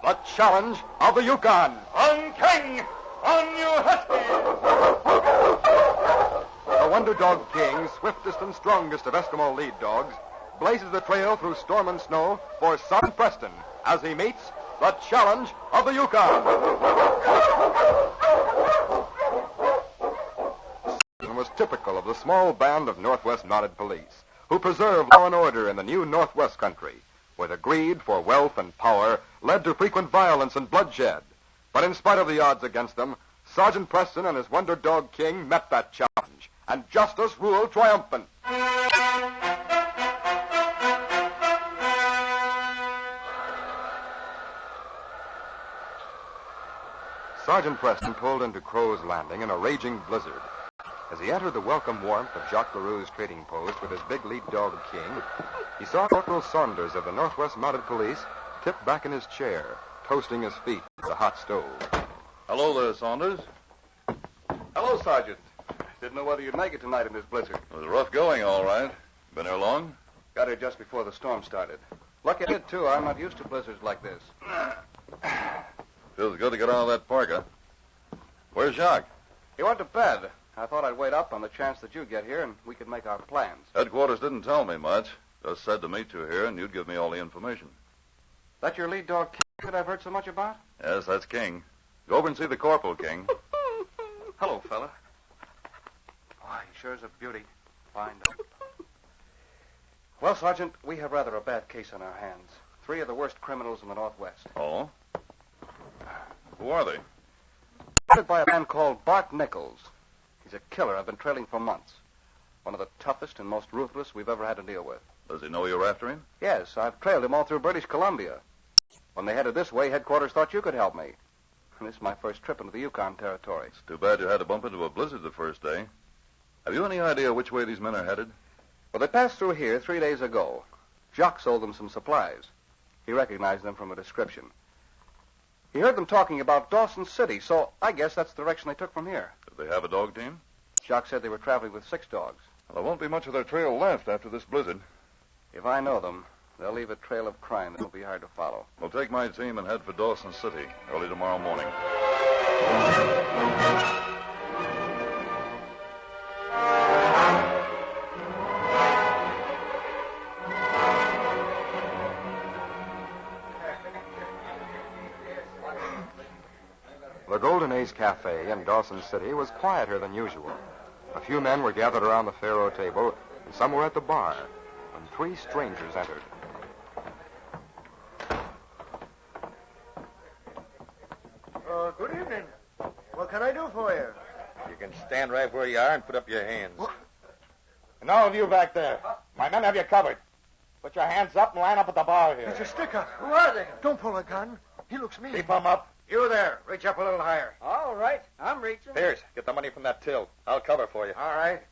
the challenge of the Yukon. On King! On you huskies! The Wonder Dog King, swiftest and strongest of Eskimo lead dogs, blazes the trail through storm and snow for Sergeant Preston as he meets the challenge of the Yukon. Preston was typical of the small band of Northwest Mounted Police who preserved law and order in the new Northwest country, where the greed for wealth and power led to frequent violence and bloodshed. But in spite of the odds against them, Sergeant Preston and his Wonder Dog King met that challenge, and justice ruled triumphant. Sergeant Preston pulled into Crow's Landing in a raging blizzard. As he entered the welcome warmth of Jacques Leroux's trading post with his big lead dog King, he saw Corporal Saunders of the Northwest Mounted Police tipped back in his chair, toasting his feet at the hot stove. Hello there, Saunders. Hello, Sergeant. Didn't know whether you'd make it tonight in this blizzard. It was rough going, all right. Been here long? Got here just before the storm started. Lucky I did, too. I'm not used to blizzards like this. Feels good to get out of that parka. Where's Jacques? He went to bed. I thought I'd wait up on the chance that you'd get here and we could make our plans. Headquarters didn't tell me much. Just said to meet you here and you'd give me all the information. That your lead dog, King, that I've heard so much about? Yes, that's King. Go over and see the corporal, King. Hello, fella. Boy, he sure is a beauty. Fine dog. Well, Sergeant, we have rather a bad case on our hands. 3 of the worst criminals in the Northwest. Oh? Who are they? Started by a man called Bart Nichols. He's a killer I've been trailing for months. One of the toughest and most ruthless we've ever had to deal with. Does he know you're after him? Yes, I've trailed him all through British Columbia. When they headed this way, headquarters thought you could help me. And this is my first trip into the Yukon territory. It's too bad you had to bump into a blizzard the first day. Have you any idea which way these men are headed? Well, they passed through here 3 days ago. Jacques sold them some supplies. He recognized them from a description. He heard them talking about Dawson City, so I guess that's the direction they took from here. Did they have a dog team? Jacques said they were traveling with 6 dogs. Well, there won't be much of their trail left after this blizzard. If I know them, they'll leave a trail of crime that'll be hard to follow. We'll take my team and head for Dawson City early tomorrow morning. The Golden Ace Cafe in Dawson City was quieter than usual. A few men were gathered around the faro table, and some were at the bar, when 3 strangers entered. Good evening. What can I do for you? You can stand right where you are and put up your hands. What? And all of you back there, my men have you covered. Put your hands up and line up at the bar here. It's a sticker. Who are they? Don't pull a gun. He looks mean. Keep them up. You there, reach up a little higher. All right. I'm reaching. Pierce, get the money from that till. I'll cover for you. All right.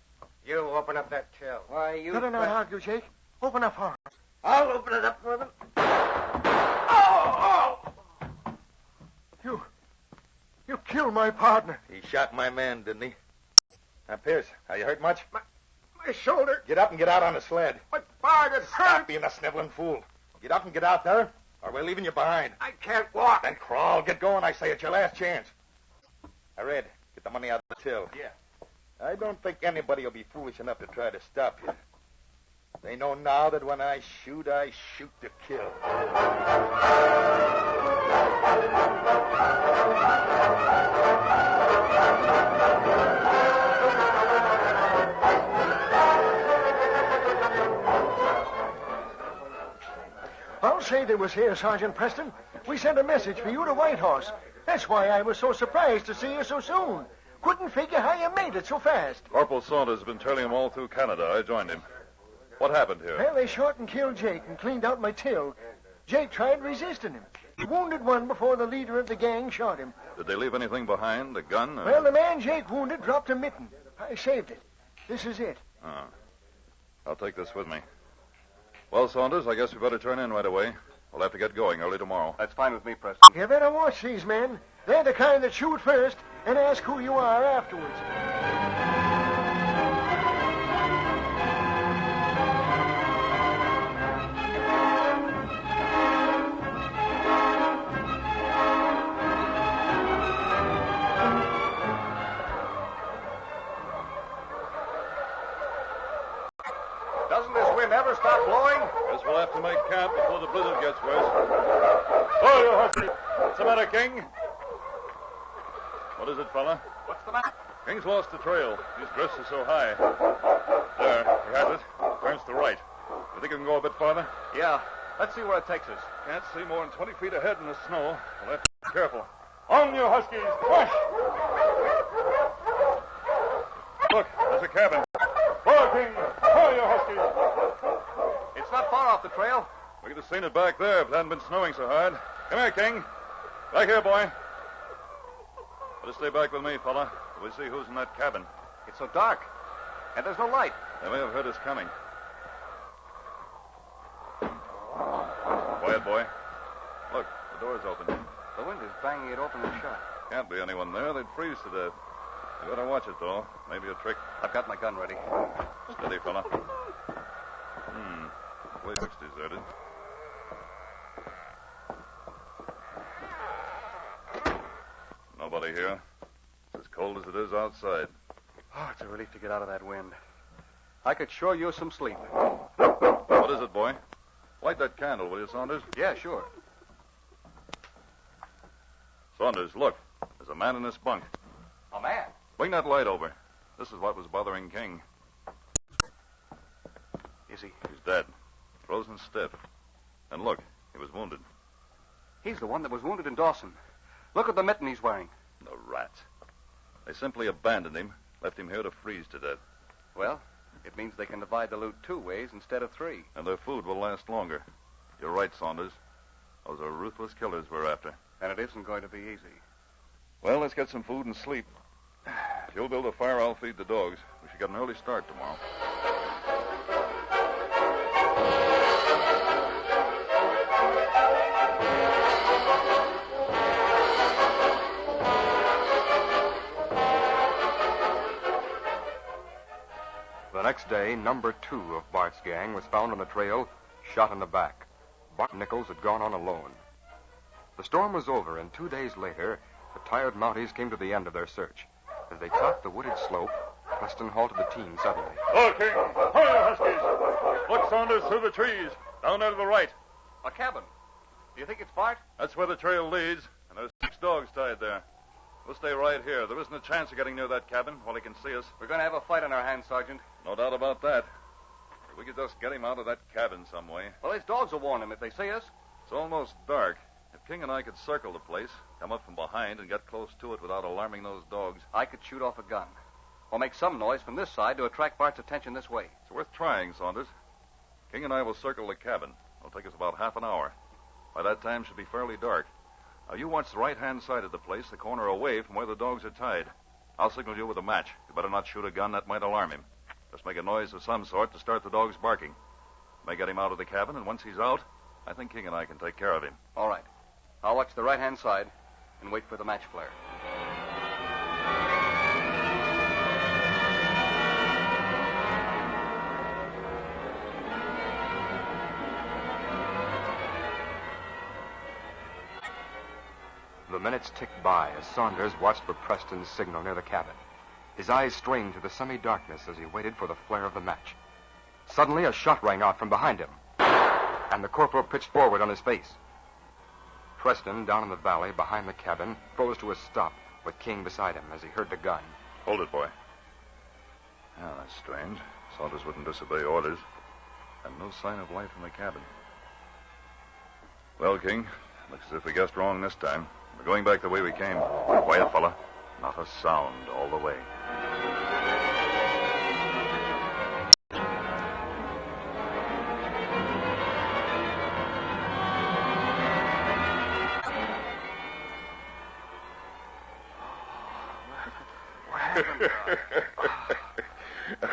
You open up that till. Why, you... Better not argue, Jake. Open up for him. I'll open it up for them. Oh! You killed my partner. He shot my man, didn't he? Now, Pierce, are you hurt much? My shoulder. Get up and get out on the sled. My bar is Stop hurt. being a sniveling fool. Get up and get out there, or we're leaving you behind. I can't walk. Then crawl. Get going, I say. It's your last chance. Now, Red, get the money out of the till. Yeah. I don't think anybody will be foolish enough to try to stop you. They know now that when I shoot to kill. I'll say they was here, Sergeant Preston. We sent a message for you to Whitehorse. That's why I was so surprised to see you so soon. Couldn't figure how you made it so fast. Corporal Saunders has been trailing him all through Canada. I joined him. What happened here? Well, they shot and killed Jake and cleaned out my till. Jake tried resisting him. He wounded one before the leader of the gang shot him. Did they leave anything behind? A gun? Well, the man Jake wounded dropped a mitten. I saved it. This is it. Oh. I'll take this with me. Well, Saunders, I guess we better turn in right away. We'll have to get going early tomorrow. That's fine with me, Preston. You better watch these men. They're the kind that shoot first and ask who you are afterwards. going? Guess we'll have to make camp before the blizzard gets worse. Oh, you husky. What's the matter, King? What is it, fella? What's the matter? King's lost the trail. These drifts are so high. There, he has it. Turns to right. You think you can go a bit farther? Yeah. Let's see where it takes us. Can't see more than 20 feet ahead in the snow. We'll have to be careful. On you huskies. Push! Look, there's a cabin. Forward, King. For you huskies. It's not far off the trail. We could have seen it back there if it hadn't been snowing so hard. Come here, King. Back here, boy. Better stay back with me, fella. Till we see who's in that cabin. It's so dark. And there's no light. They may have heard us coming. Quiet, boy. Look, the door's open. The wind is banging it open and shut. Can't be anyone there. They'd freeze to death. You better watch it, though. Maybe a trick. I've got my gun ready. Steady, fella. Place looks deserted. Nobody here. It's as cold as it is outside. Oh, it's a relief to get out of that wind. I could sure use some sleep. What is it, boy? Light that candle, will you, Saunders? Yeah, sure. Saunders, look. There's a man in this bunk. A man? Bring that light over. This is what was bothering King. Is he? He's dead. Frozen stiff. And look, he was wounded. He's the one that was wounded in Dawson. Look at the mitten he's wearing. The rats. They simply abandoned him, left him here to freeze to death. Well, it means they can divide the loot 2 ways instead of 3. And their food will last longer. You're right, Saunders. Those are ruthless killers we're after. And it isn't going to be easy. Well, let's get some food and sleep. If you'll build a fire, I'll feed the dogs. We should get an early start tomorrow. The next day, number 2 of Bart's gang was found on the trail, shot in the back. Bart Nichols had gone on alone. The storm was over, and 2 days later, the tired Mounties came to the end of their search. As they topped the wooded slope, Preston halted the team suddenly. Oh, King. For you huskies. Look, Saunders, through the trees. Down there to the right. A cabin. Do you think it's Bart? That's where the trail leads, and there's 6 dogs tied there. We'll stay right here. There isn't a chance of getting near that cabin while he can see us. We're going to have a fight on our hands, Sergeant. No doubt about that. If we could just get him out of that cabin some way. Well, his dogs will warn him if they see us. It's almost dark. If King and I could circle the place, come up from behind, and get close to it without alarming those dogs. I could shoot off a gun. Or make some noise from this side to attract Bart's attention this way. It's worth trying, Saunders. King and I will circle the cabin. It'll take us about half an hour. By that time, it should be fairly dark. Now, you watch the right-hand side of the place, the corner away from where the dogs are tied. I'll signal you with a match. You better not shoot a gun. That might alarm him. Just make a noise of some sort to start the dogs barking. May get him out of the cabin, and once he's out, I think King and I can take care of him. All right. I'll watch the right-hand side and wait for the match flare. The minutes ticked by as Saunders watched for Preston's signal near the cabin. His eyes strained to the semi-darkness as he waited for the flare of the match. Suddenly, a shot rang out from behind him, and the corporal pitched forward on his face. Preston, down in the valley behind the cabin, froze to a stop with King beside him as he heard the gun. Hold it, boy. Yeah, that's strange. Saunders wouldn't disobey orders. And no sign of life in the cabin. Well, King, looks as if we guessed wrong this time. We're going back the way we came. Quiet, fella. Not a sound all the way.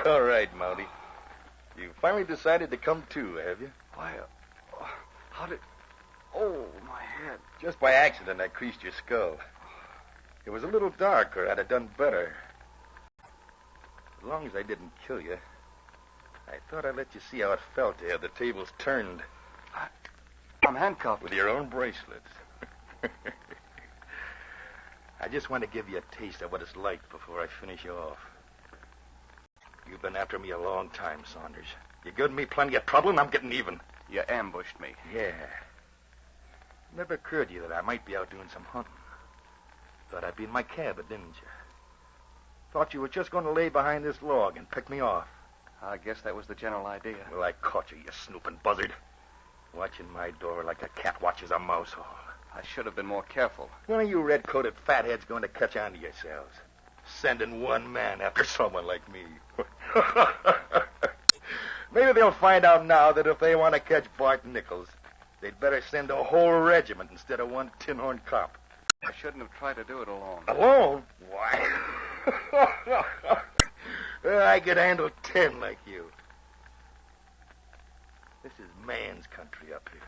All right, Mountie. You finally decided to come to, have you? Why, how did... Oh, my head. Just by accident, I creased your skull. It was a little dark, or I'd have done better. As long as I didn't kill you, I thought I'd let you see how it felt to have the tables turned. I'm handcuffed. With your own bracelets. I just want to give you a taste of what it's like before I finish you off. You've been after me a long time, Saunders. You given me plenty of trouble, and I'm getting even. You ambushed me. Yeah. Never occurred to you that I might be out doing some hunting. Thought I'd be in my cabin, didn't you? Thought you were just going to lay behind this log and pick me off. I guess that was the general idea. Well, I caught you, you snooping buzzard. Watching my door like a cat watches a mouse hole. I should have been more careful. When are you red-coated fatheads going to catch on to yourselves? Sending one man after someone like me. Maybe they'll find out now that if they want to catch Bart Nichols, they'd better send a whole regiment instead of one tin-horn cop. I shouldn't have tried to do it alone. Alone? Why? I could handle 10 like you. This is man's country up here.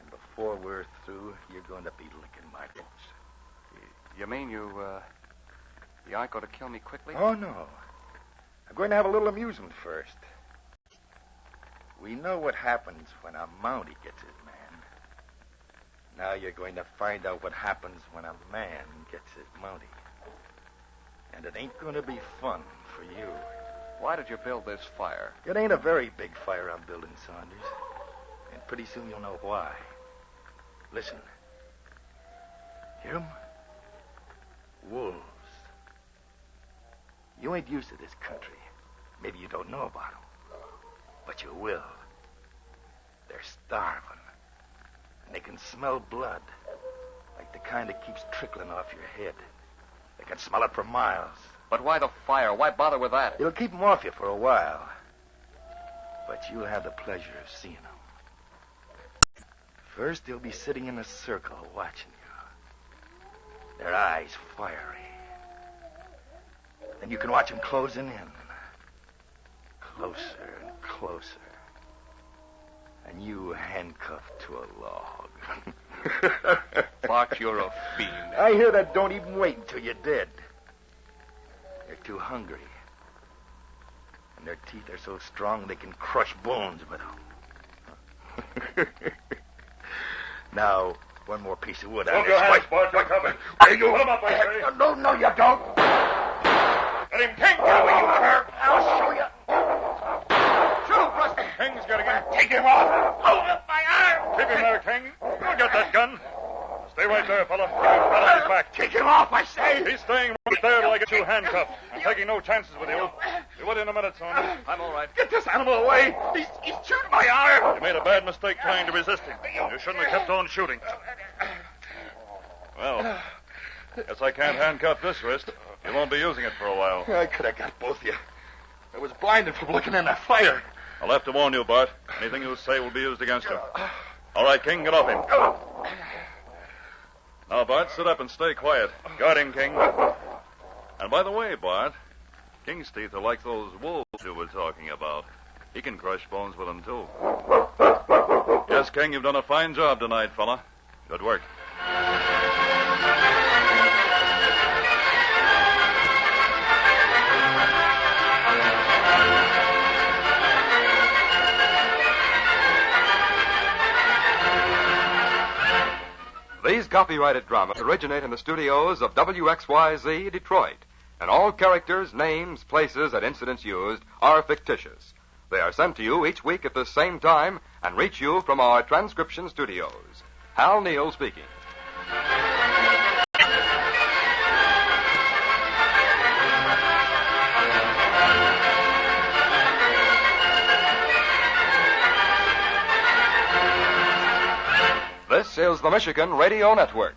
And before we're through, you're going to be licking my boots. You mean you aren't going to kill me quickly? Oh, no. I'm going to have a little amusement first. We know what happens when a Mountie gets his man. Now you're going to find out what happens when a man gets his Mountie. And it ain't going to be fun for you. Why did you build this fire? It ain't a very big fire I'm building, Saunders. And pretty soon you'll know why. Listen. Hear 'em? Wolves. You ain't used to this country. Maybe you don't know about 'em. But you will. They're starving. And they can smell blood. Like the kind that keeps trickling off your head. They can smell it for miles. But why the fire? Why bother with that? It'll keep them off you for a while. But you'll have the pleasure of seeing them. First, they'll be sitting in a circle watching you. Their eyes fiery. Then you can watch them closing in. Closer and closer. And you handcuffed to a log. Bart, you're a fiend. I hear that don't even wait until you're dead. They're too hungry. And their teeth are so strong they can crush bones with them. Now, one more piece of wood. Move your hands, Bart. You're coming. There you Put him up, I say. No, you don't. Get him, King. Get away, you cur. I'll show you. Shoot him, Preston. King's getting him. Take him off. Hold up my arm. Keep him there, King. You'll get that gun. Stay right there, fella. Keep him flat on his back. Take him off, I say. He's staying right there till I get you handcuffed. I'm taking no chances with you. Be with you in a minute, Saunders. I'm all right. Get this animal away. He's chewing my arm. You made a bad mistake trying to resist him. You shouldn't have kept on shooting. Well, guess I can't handcuff this wrist. You won't be using it for a while. I could have got both of you. I was blinded from looking in that fire. I'll have to warn you, Bart. Anything you say will be used against you. All right, King, get off him. Now, Bart, sit up and stay quiet. Guard him, King. And by the way, Bart, King's teeth are like those wolves you were talking about. He can crush bones with them, too. Yes, King, you've done a fine job tonight, fella. Good work. These copyrighted dramas originate in the studios of WXYZ Detroit, and all characters, names, places, and incidents used are fictitious. They are sent to you each week at the same time and reach you from our transcription studios. Hal Neal speaking. This is the Michigan Radio Network.